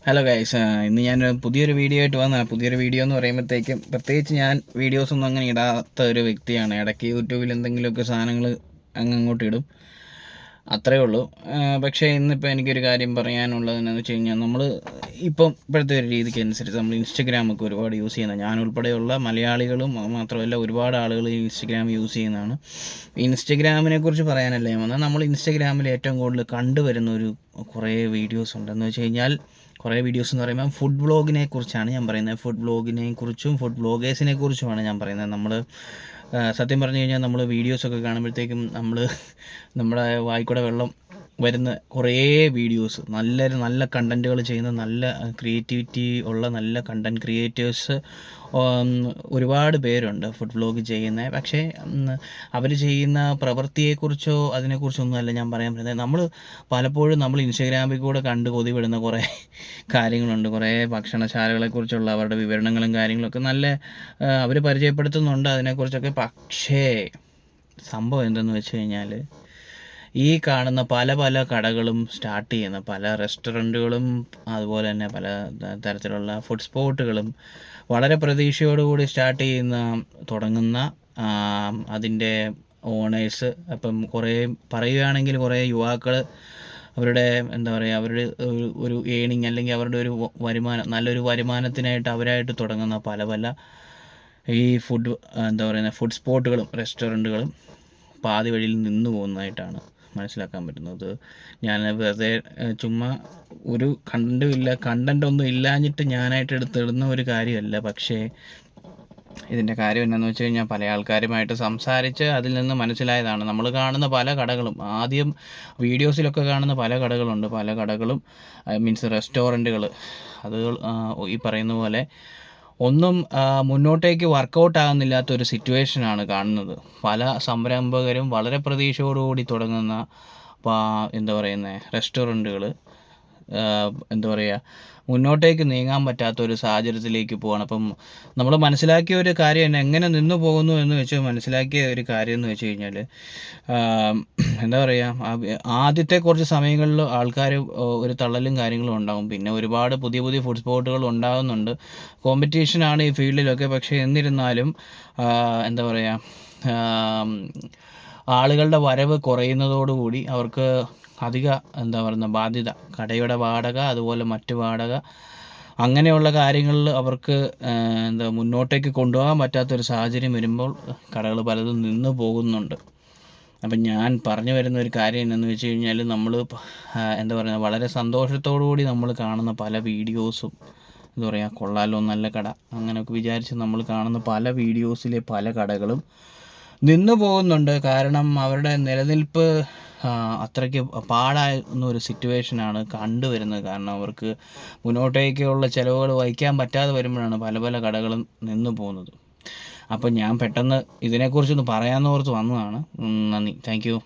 Hello guys, ഇന്ന് ഞാൻ പുതിയൊരു വീഡിയോ ആയിട്ട് പുതിയൊരു വീഡിയോ എന്ന് പറയുമ്പോഴത്തേക്കും പ്രത്യേകിച്ച് ഞാൻ വീഡിയോസൊന്നും അങ്ങനെ ഇടാത്ത ഒരു വ്യക്തിയാണ്. ഇടയ്ക്ക് യൂട്യൂബിൽ എന്തെങ്കിലുമൊക്കെ സാധനങ്ങൾ അങ്ങോട്ട് ഇടും, അത്രയേ ഉള്ളൂ. പക്ഷേ ഇന്നിപ്പോൾ എനിക്കൊരു കാര്യം പറയാനുള്ളത് എന്താണെന്ന് വെച്ച് കഴിഞ്ഞാൽ, ഇപ്പോഴത്തെ ഒരു രീതിക്ക് അനുസരിച്ച് നമ്മൾ ഇൻസ്റ്റഗ്രാമൊക്കെ ഒരുപാട് യൂസ് ചെയ്യുന്നത്, ഞാൻ ഉൾപ്പെടെയുള്ള മലയാളികളും മാത്രമല്ല ഒരുപാട് ആളുകൾ ഇൻസ്റ്റഗ്രാം യൂസ് ചെയ്യുന്നതാണ്. ഇൻസ്റ്റഗ്രാമിനെ കുറിച്ച് പറയാനല്ല ഞാൻ വന്നത്. നമ്മൾ ഇൻസ്റ്റഗ്രാമിൽ ഏറ്റവും കൂടുതൽ കണ്ടുവരുന്ന കുറേ വീഡിയോസ് ഉണ്ടെന്ന് വെച്ച് കഴിഞ്ഞാൽ, കുറേ വീഡിയോസ് എന്ന് പറയുമ്പോൾ ഫുഡ് വ്ളോഗിനെ കുറിച്ചാണ് ഞാൻ പറയുന്നത്. ഫുഡ് വ്ളോഗിനെ കുറിച്ചും ഫുഡ് വ്ളോഗേഴ്സിനെ കുറിച്ചുമാണ് ഞാൻ പറയുന്നത്. സത്യം പറഞ്ഞു കഴിഞ്ഞാൽ നമ്മൾ വീഡിയോസൊക്കെ കാണുമ്പോഴത്തേക്കും നമ്മുടെ വായിക്കൂടെ വെള്ളം വരുന്ന കുറേ വീഡിയോസ്, നല്ല കണ്ടൻറ്റുകൾ ചെയ്യുന്ന, നല്ല ക്രിയേറ്റിവിറ്റി ഉള്ള നല്ല കണ്ടൻറ് ക്രിയേറ്റേഴ്സ് ഒരുപാട് പേരുണ്ട് ഫുഡ് വ്ളോഗ് ചെയ്യുന്നത്. പക്ഷേ അവർ ചെയ്യുന്ന പ്രവൃത്തിയെക്കുറിച്ചോ അതിനെക്കുറിച്ചൊന്നും അല്ല ഞാൻ പറയാൻ പറ്റുന്നത്. പലപ്പോഴും നമ്മൾ ഇൻസ്റ്റഗ്രാമിൽ കൂടെ കണ്ട് കൊതിവിടുന്ന കുറേ കാര്യങ്ങളുണ്ട്. കുറേ ഭക്ഷണശാലകളെക്കുറിച്ചുള്ള അവരുടെ വിവരണങ്ങളും കാര്യങ്ങളൊക്കെ അവർ പരിചയപ്പെടുത്തുന്നുണ്ട് അതിനെക്കുറിച്ചൊക്കെ. പക്ഷേ സംഭവം എന്തെന്ന് വെച്ച് കഴിഞ്ഞാൽ, ഈ കാണുന്ന പല പല കടകളും സ്റ്റാർട്ട് ചെയ്യുന്ന പല റെസ്റ്റോറൻറ്റുകളും അതുപോലെ തന്നെ പല തരത്തിലുള്ള ഫുഡ് സ്പോട്ടുകളും വളരെ പ്രതീക്ഷയോടുകൂടി തുടങ്ങുന്ന അതിൻ്റെ ഓണേഴ്സ്, അപ്പം പറയുകയാണെങ്കിൽ കുറേ യുവാക്കൾ അവരുടെ അവരുടെ ഒരു ഏണിങ് അല്ലെങ്കിൽ അവരുടെ ഒരു വരുമാനം, നല്ലൊരു വരുമാനത്തിനായിട്ട് അവരായിട്ട് തുടങ്ങുന്ന പല പല ഈ ഫുഡ് സ്പോട്ടുകളും റെസ്റ്റോറൻറ്റുകളും പാതി വഴിയിൽ നിന്ന് പോകുന്നതായിട്ടാണ് മനസ്സിലാക്കാൻ പറ്റുന്നത്. ഞാൻ വെറുതെ ചുമ്മാ ഒരു കണ്ടൻ്റൊന്നും ഇല്ലാഞ്ഞിട്ട് ഞാനായിട്ട് എടുത്തിടുന്ന ഒരു കാര്യമല്ല. പക്ഷേ ഇതിൻ്റെ കാര്യം എന്താണെന്ന് വെച്ച് കഴിഞ്ഞാൽ, പല ആൾക്കാരുമായിട്ട് സംസാരിച്ച് അതിൽ നിന്ന് മനസ്സിലായതാണ്. നമ്മൾ കാണുന്ന പല കടകളും, ആദ്യം വീഡിയോസിലൊക്കെ കാണുന്ന പല കടകളും മീൻസ് റെസ്റ്റോറൻറ്റുകൾ, അത് ഈ പറയുന്ന പോലെ ഒന്നും മുന്നോട്ടേക്ക് വർക്കൗട്ട് ആകുന്നില്ലാത്തൊരു സിറ്റുവേഷനാണ് കാണുന്നത്. പല സംരംഭകരും വളരെ പ്രതീക്ഷയോടുകൂടി തുടങ്ങുന്ന റെസ്റ്റോറൻറ്റുകൾ മുന്നോട്ടേക്ക് നീങ്ങാൻ പറ്റാത്തൊരു സാഹചര്യത്തിലേക്ക് പോവുകയാണ്. അപ്പം നമ്മൾ മനസ്സിലാക്കിയ ഒരു കാര്യം തന്നെ, എങ്ങനെ നിന്ന് പോകുന്നു എന്ന് മനസ്സിലാക്കിയ ഒരു കാര്യം എന്ന് വെച്ച് കഴിഞ്ഞാൽ, ആദ്യത്തെ കുറച്ച് സമയങ്ങളിൽ ആൾക്കാർ ഒരു തള്ളലും കാര്യങ്ങളും ഉണ്ടാകും. പിന്നെ ഒരുപാട് പുതിയ പുതിയ ഫുഡ് സ്പോട്ടുകൾ ഉണ്ടാകുന്നുണ്ട്. കോമ്പറ്റീഷനാണ് ഈ ഫീൽഡിലൊക്കെ. പക്ഷേ എന്നിരുന്നാലും ആളുകളുടെ വരവ് കുറയുന്നതോടുകൂടി അവർക്ക് അധിക ബാധ്യത, കടയുടെ വാടക, അതുപോലെ മറ്റ് വാടക, അങ്ങനെയുള്ള കാര്യങ്ങളിൽ അവർക്ക് മുന്നോട്ടേക്ക് കൊണ്ടുപോകാൻ പറ്റാത്തൊരു സാഹചര്യം വരുമ്പോൾ കടകൾ പലതും നിന്ന് പോകുന്നുണ്ട്. അപ്പം ഞാൻ പറഞ്ഞു വരുന്ന ഒരു കാര്യം എന്താണെന്ന് വെച്ച് കഴിഞ്ഞാൽ, നമ്മൾ വളരെ സന്തോഷത്തോടു കൂടി നമ്മൾ കാണുന്ന പല വീഡിയോസും കൊള്ളാലോ നല്ല കട അങ്ങനെയൊക്കെ വിചാരിച്ച് നമ്മൾ കാണുന്ന പല വീഡിയോസിലെ പല കടകളും നിന്നു പോകുന്നുണ്ട്. കാരണം അവരുടെ നിലനിൽപ്പ് അത്രയ്ക്ക് പാടാകുന്ന ഒരു സിറ്റുവേഷനാണ് കണ്ടുവരുന്നത്. കാരണം അവർക്ക് മുന്നോട്ടേക്കുള്ള ചിലവുകൾ വഹിക്കാൻ പറ്റാതെ വരുമ്പോഴാണ് പല പല കടകളും നിന്നു പോകുന്നത്. അപ്പം ഞാൻ പെട്ടെന്ന് ഇതിനെക്കുറിച്ചൊന്ന് പറയാമെന്നോർത്ത് വന്നതാണ്. നന്ദി, താങ്ക് യു.